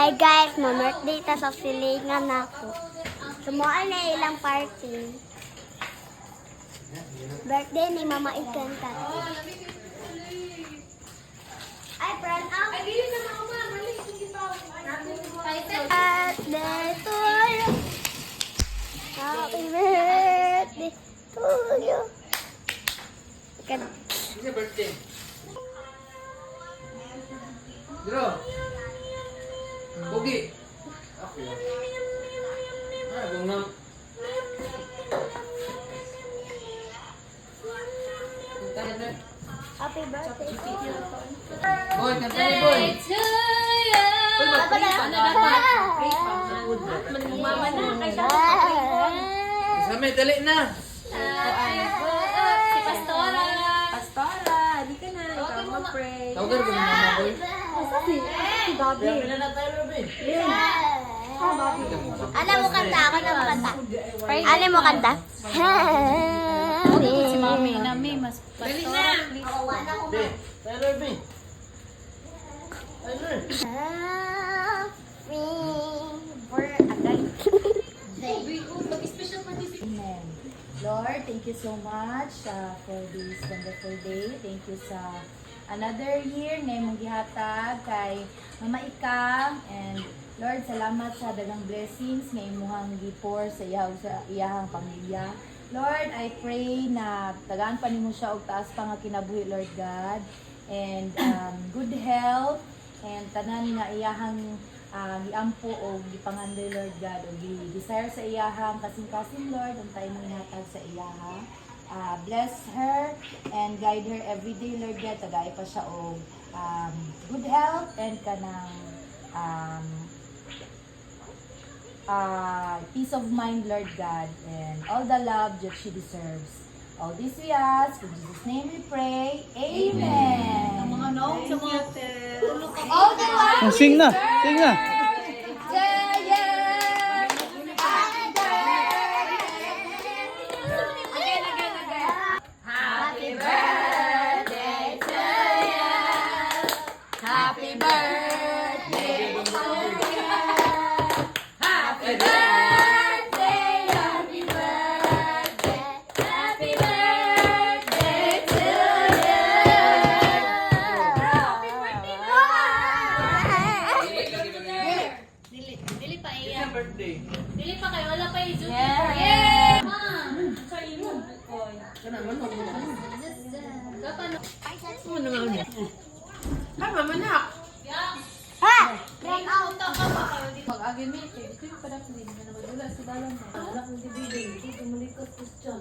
Hi guys, ma-birthday ta sa silingan ako. Sumuan na ilang party. Birthday ni Mama Ikan ka. Ay, friend out. Ay, dili na Mama. Mali, hindi pa. Birthday to you. Happy birthday to you. Ikan. Ini birthday. Bro. Pogi. Aku ya. Ah, bunga. Happy birthday to you. Boy, kanta ni boy. Uy, mag-pray pa na dapat. Pray pa. Mama na, kay siya mag-pray. Samay, dali na. Si Pastora. Pastora, di ka na. Ikaw mag-pray. Tawagan ko ni mama boy. Si Bobby. Alam mo kanta, ako na mo kanta. Alam mo kanta? Si Mami na may mas Pastora. Be, Taylor be. Amen. Lord, thank you so much for this wonderful day. Thank you sa another year na imong gihatag kay Mama Ikang. And Lord, salamat sa dagang blessings na imuhang gi-pour sa iyahang pamilya. Lord, I pray na tagaan pa nimo siya og taas pa nga kinabuhi, Lord God. And good health and tanan nga iyahang giampo o gipangandoy, Lord God, o gi-desire sa iyahang kasing-kasing, Lord, ang tayo mong ihatag sa iyahang. Bless her and guide her every day, Lord God. Tagay pa siya o good health and kanang peace of mind, Lord God, and all the love that she deserves. All this we ask, in Jesus' name we pray. Amen. All the love Sing na, sing na. Happy birthday to you. Happy birthday to you. Happy birthday, happy birthday, happy birthday to you. Happy birthday, Dili pa Ini iya. birthday. Dili pa kayo, wala pa i-joke. Yeah. Ma, sa imo. Kana man mo. Kapan? Ay, mama nak. Ha! Bring out ka pa kayo dito. Mag-agimit, ito yung padapin na nabagula si Balan mo. Wala kong dibigay, ito malikot question.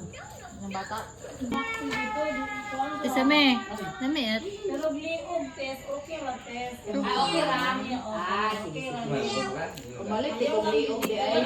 Ng bata. Isa me. Namit. Pero liog, test, okay lang, test. Okay lang. Okay lang. Balik, di ko liog, di ay.